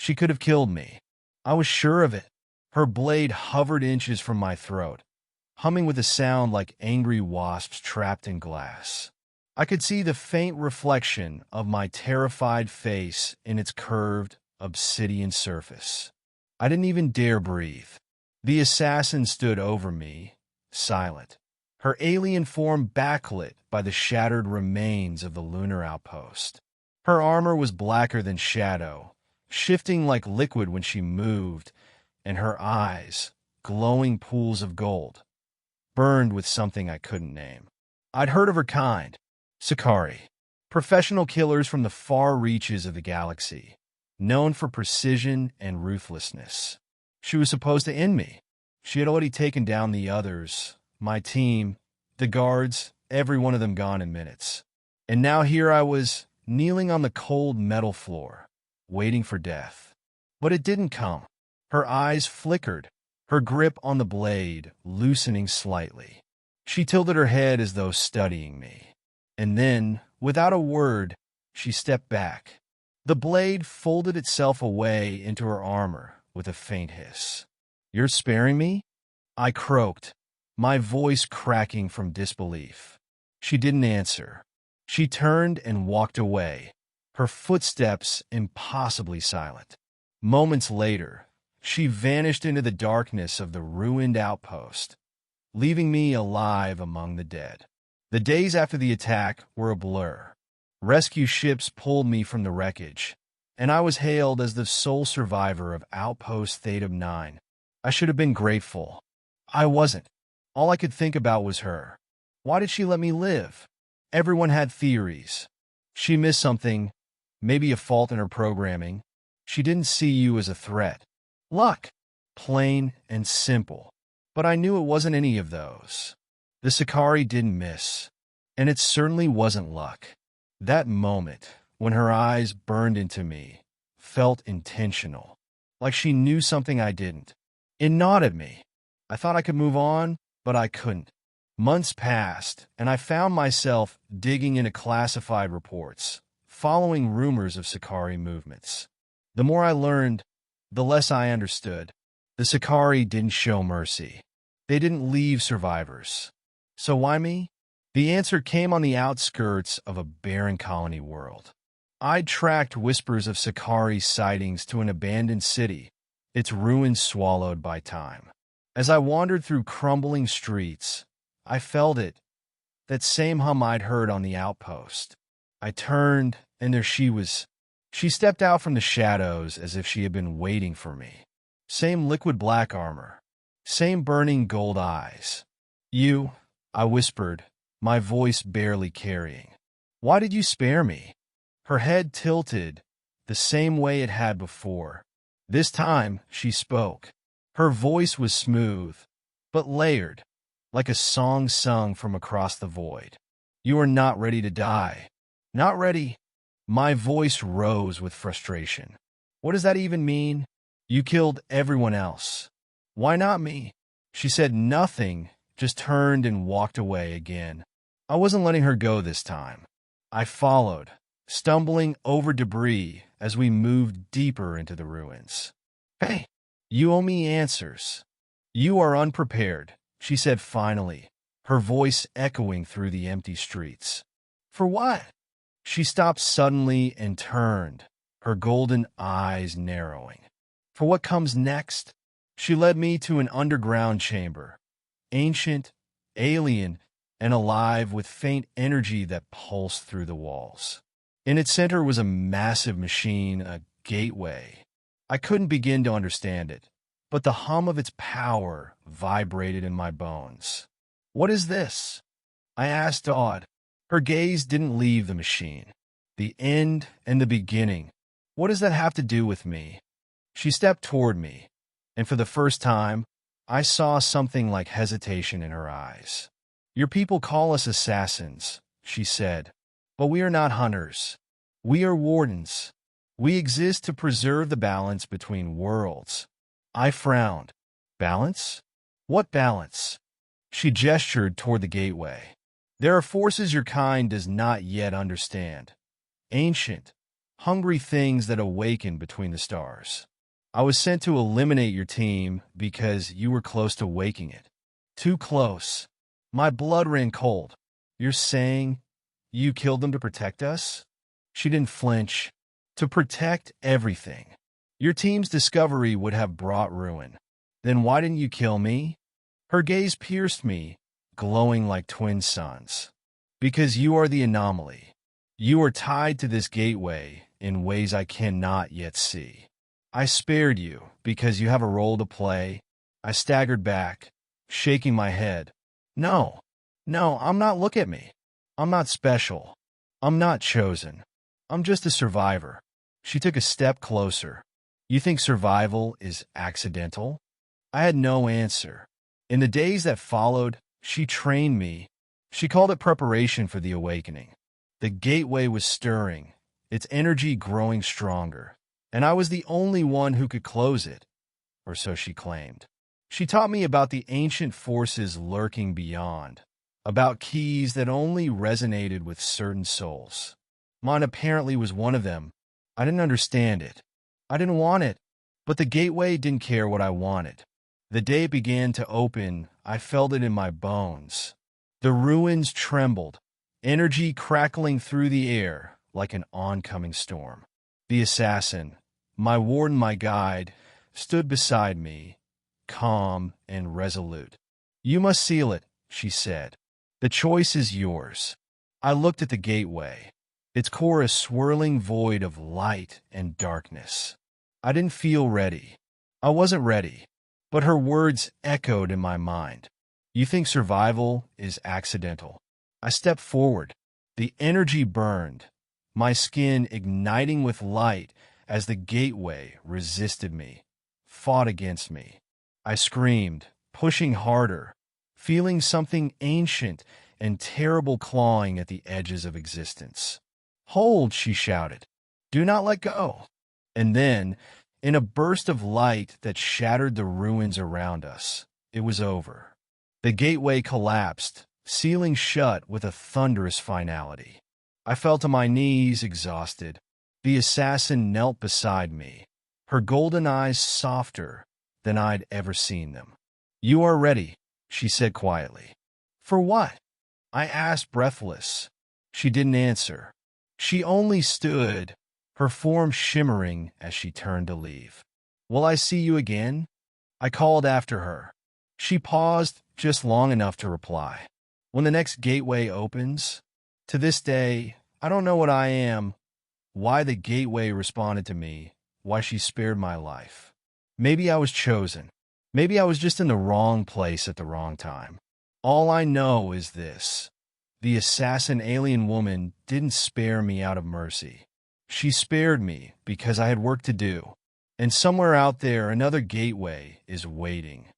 She could have killed me. I was sure of it. Her blade hovered inches from my throat, humming with a sound like angry wasps trapped in glass. I could see the faint reflection of my terrified face in its curved, obsidian surface. I didn't even dare breathe. The assassin stood over me, silent, her alien form backlit by the shattered remains of the lunar outpost. Her armor was blacker than shadow, shifting like liquid when she moved, and her eyes, glowing pools of gold, burned with something I couldn't name. I'd heard of her kind, Sicari, professional killers from the far reaches of the galaxy, known for precision and ruthlessness. She was supposed to end me. She had already taken down the others, my team, the guards, every one of them gone in minutes. And now here I was, kneeling on the cold metal floor, waiting for death. But it didn't come. Her eyes flickered, her grip on the blade loosening slightly. She tilted her head as though studying me. And then, without a word, she stepped back. The blade folded itself away into her armor with a faint hiss. "You're sparing me?" I croaked, my voice cracking from disbelief. She didn't answer. She turned and walked away, her footsteps impossibly silent. Moments later, she vanished into the darkness of the ruined outpost, leaving me alive among the dead. The days after the attack were a blur. Rescue ships pulled me from the wreckage, and I was hailed as the sole survivor of Outpost Thetum 9. I should have been grateful. I wasn't. All I could think about was her. Why did she let me live? Everyone had theories. She missed something, maybe a fault in her programming. She didn't see you as a threat. Luck. Plain and simple. But I knew it wasn't any of those. The Sicari didn't miss, and it certainly wasn't luck. That moment, when her eyes burned into me, felt intentional, like she knew something I didn't. It gnawed at me. I thought I could move on, but I couldn't. Months passed, and I found myself digging into classified reports, following rumors of Sicari movements. The more I learned, the less I understood. The Sicari didn't show mercy. They didn't leave survivors. So why me? The answer came on the outskirts of a barren colony world. I'd tracked whispers of Sicari sightings to an abandoned city, its ruins swallowed by time. As I wandered through crumbling streets, I felt it, that same hum I'd heard on the outpost. I turned, and there she was. She stepped out from the shadows as if she had been waiting for me. Same liquid black armor, same burning gold eyes. "You," I whispered, my voice barely carrying. "Why did you spare me?" Her head tilted, the same way it had before. This time, she spoke. Her voice was smooth, but layered, like a song sung from across the void. "You are not ready to die." "Not ready?" My voice rose with frustration. "What does that even mean? You killed everyone else. Why not me?" She said nothing, just turned and walked away again. I wasn't letting her go this time. I followed, stumbling over debris as we moved deeper into the ruins. "Hey, you owe me answers." "You are unprepared," she said finally, her voice echoing through the empty streets. "For what?" She stopped suddenly and turned, her golden eyes narrowing. "For what comes next?" She led me to an underground chamber, ancient, alien, and alive with faint energy that pulsed through the walls. In its center was a massive machine, a gateway. I couldn't begin to understand it, but the hum of its power vibrated in my bones. "What is this?" I asked, awed. Her gaze didn't leave the machine. "The end and the beginning. What does that have to do with me?" She stepped toward me, and for the first time, I saw something like hesitation in her eyes. "Your people call us assassins," she said, "but we are not hunters. We are wardens. We exist to preserve the balance between worlds." I frowned. "Balance? What balance?" She gestured toward the gateway. "There are forces your kind does not yet understand. Ancient, hungry things that awaken between the stars. I was sent to eliminate your team because you were close to waking it. Too close. My blood ran cold. You're saying you killed them to protect us? She didn't flinch. To protect everything. Your team's discovery would have brought ruin. Then why didn't you kill me? Her gaze pierced me, glowing like twin suns. Because you are the anomaly. You are tied to this gateway in ways I cannot yet see. I spared you because you have a role to play. I staggered back, shaking my head. No, I'm not. Look at me. I'm not special. I'm not chosen. I'm just a survivor. She took a step closer. You think survival is accidental? I had no answer. In the days that followed, she trained me. She called it preparation for the awakening. The gateway was stirring, its energy growing stronger, and I was the only one who could close it, or so she claimed. She taught me about the ancient forces lurking beyond, about keys that only resonated with certain souls. Mine apparently was one of them. I didn't understand it. I didn't want it, but the gateway didn't care what I wanted. The day it began to open, I felt it in my bones. The ruins trembled, energy crackling through the air like an oncoming storm. The assassin, my warden, my guide, stood beside me, calm and resolute. You must seal it, she said. The choice is yours. I looked at the gateway, its core a swirling void of light and darkness. I didn't feel ready. I wasn't ready, but her words echoed in my mind. You think survival is accidental? I stepped forward. The energy burned, my skin igniting with light as the gateway resisted me, fought against me. I screamed, pushing harder, feeling something ancient and terrible clawing at the edges of existence. Hold, she shouted. Do not let go. And then, in a burst of light that shattered the ruins around us, it was over. The gateway collapsed, sealing shut with a thunderous finality. I fell to my knees, exhausted. The assassin knelt beside me, her golden eyes softer than I'd ever seen them. You are ready, she said quietly. For what? I asked, breathless. She didn't answer. She only stood, her form shimmering as she turned to leave. Will I see you again? I called after her. She paused just long enough to reply. When the next gateway opens? To this day, I don't know what I am, why the gateway responded to me, why she spared my life. Maybe I was chosen. Maybe I was just in the wrong place at the wrong time. All I know is this. The assassin alien woman didn't spare me out of mercy. She spared me because I had work to do. And somewhere out there, another gateway is waiting.